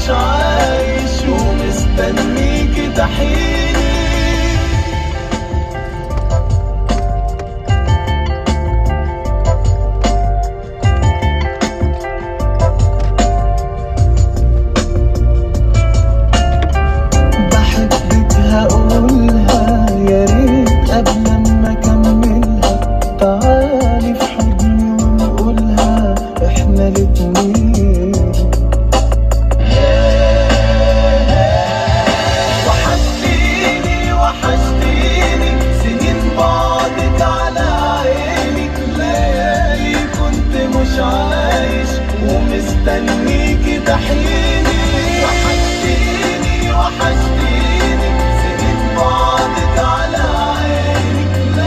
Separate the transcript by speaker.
Speaker 1: مش عايش ومستنيكي تحيني. بحبك هقولها يا ريت قبل ما اكملها، تعالي في حضني ونقولها احنا الاتنين. وحشتيني وحشتيني سنين بعدك على عيني، ليالي كنت مش عايش ومستنيكي تحيني. وحشتيني وحشتيني